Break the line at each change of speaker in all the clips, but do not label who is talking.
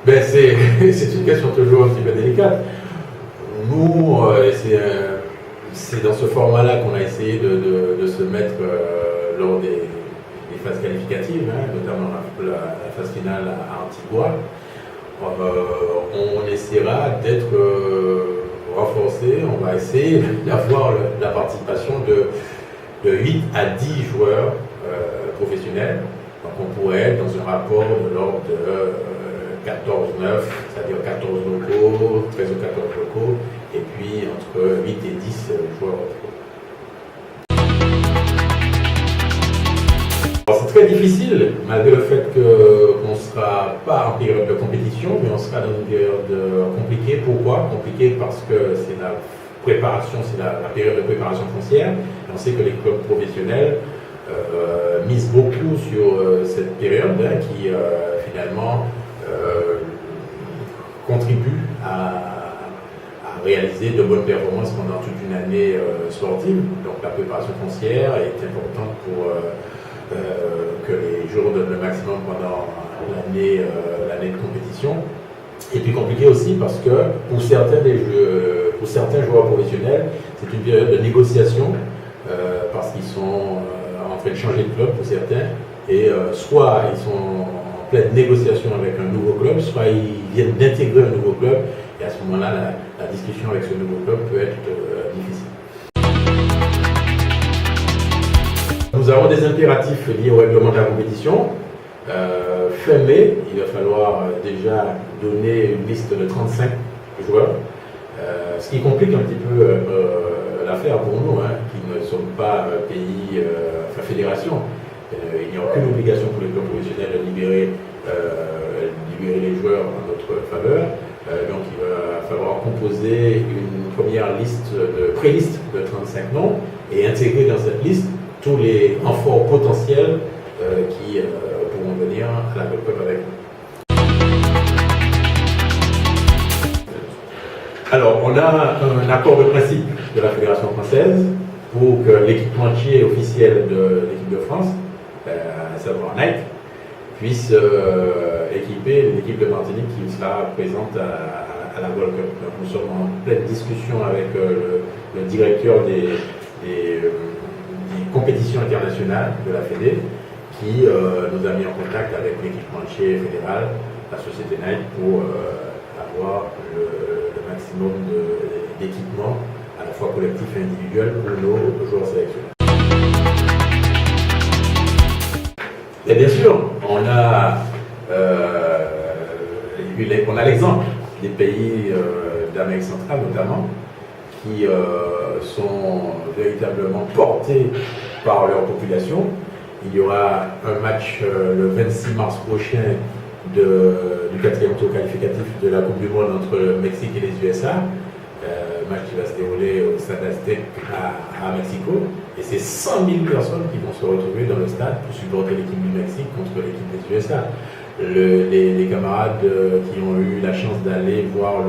Ben c'est une question toujours un petit peu délicate. Nous, c'est dans ce format-là qu'on a essayé de se mettre lors des phases qualificatives, hein, notamment la phase finale à Antigua. On essaiera d'être renforcé, on va essayer d'avoir la participation de 8 à 10 joueurs professionnels. Donc on pourrait être dans un rapport de l'ordre de 14-9, c'est-à-dire 14 locaux, 13 ou 14 locaux, et puis entre 8 et 10 joueurs. C'est très difficile, malgré le fait qu'on ne sera pas en période de compétition, mais on sera dans une période compliquée. Pourquoi? Compliquée parce que c'est la préparation, c'est la période de préparation foncière. Et on sait que les clubs professionnels misent beaucoup sur cette période hein, qui finalement contribue à réaliser de bonnes performances pendant toute une année sportive. Donc la préparation foncière est importante pour que les joueurs donnent le maximum pendant l'année de compétition. Et puis compliqué aussi parce que pour certains joueurs professionnels, c'est une période de négociation parce qu'ils sont en train de changer de club pour certains et soit ils sont en pleine négociation avec un nouveau club, soit ils viennent d'intégrer un nouveau club et à ce moment-là, la discussion avec ce nouveau club peut être difficile. Nous avons des impératifs liés au règlement de la compétition. Fin mai, il va falloir déjà donner une liste de 35 joueurs, ce qui complique un petit peu l'affaire pour nous, hein, qui ne sommes pas pays, fédération. Il n'y a aucune obligation pour les clubs professionnels de libérer les joueurs en notre faveur. Donc il va falloir composer une première liste pré-liste de 35 noms et intégrer dans cette liste tous les renforts potentiels qui pourront venir à la Gold Cup avec nous. Alors, on a un accord de principe de la Fédération française pour que l'équipementier officiel de l'équipe de France, à savoir Nike, puisse équiper l'équipe de Martinique qui sera présente à la Gold Cup. Donc, nous sommes en pleine discussion avec le directeur des compétitions internationales de la Fédé qui nous a mis en contact avec l'équipementier fédéral, la société Nike, pour avoir le maximum d'équipements à la fois collectif et individuel pour nos joueurs sélectionnés. Et bien sûr, on a l'exemple des pays d'Amérique centrale notamment, qui sont véritablement portés par leur population. Il y aura un match le 26 mars prochain du 4e tour qualificatif de la Coupe du Monde entre le Mexique et les USA. Match qui va se dérouler au Stade Aztec à Mexico. Et c'est 100 000 personnes qui vont se retrouver dans le stade pour supporter l'équipe du Mexique contre l'équipe des USA. Les camarades qui ont eu la chance d'aller voir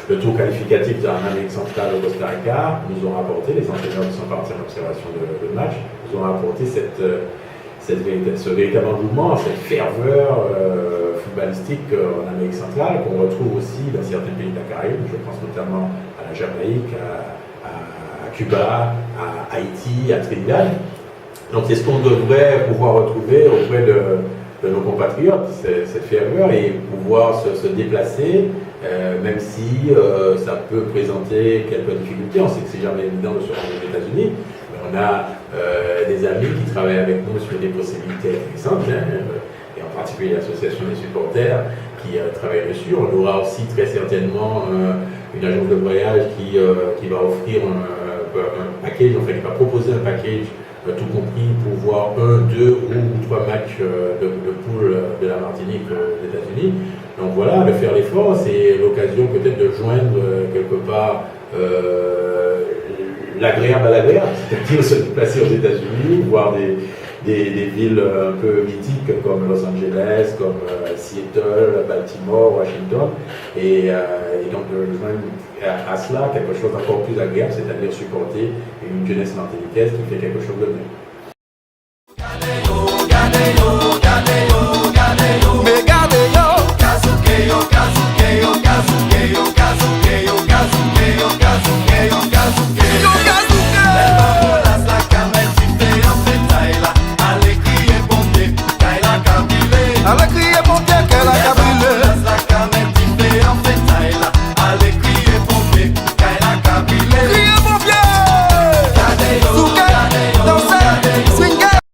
le tour qualificatif en Amérique centrale au Costa Rica nous ont rapporté, les entraîneurs qui sont partis en observation de match, nous ont rapporté ce véritable engouement, cette ferveur footballistique en Amérique centrale qu'on retrouve aussi dans certains pays de la Caraïbe. Je pense notamment à la Jamaïque, à Cuba, à Haïti, à Trinidad. Donc c'est ce qu'on devrait pouvoir retrouver auprès de nos compatriotes, cette ferveur, et pouvoir se déplacer, même si ça peut présenter quelques difficultés. On sait que c'est jamais évident de se rendre aux États-Unis, mais on a des amis qui travaillent avec nous sur des possibilités intéressantes, hein, et en particulier l'association des supporters qui travaille dessus. On aura aussi très certainement une agence de voyage qui va offrir un package, enfin qui va proposer un package tout compris pour voir 1, 2 ou 3 matchs de poule de la Martinique aux États-Unis. Donc voilà, de faire l'effort, c'est l'occasion peut-être de joindre quelque part l'agréable à l'agréable, c'est-à-dire se déplacer aux États-Unis, voir des villes un peu mythiques comme Los Angeles, comme Seattle, Baltimore, Washington, et donc de joindre à cela quelque chose d'encore plus agréable, c'est-à-dire supporter une jeunesse martiniquaise qui fait quelque chose de mieux.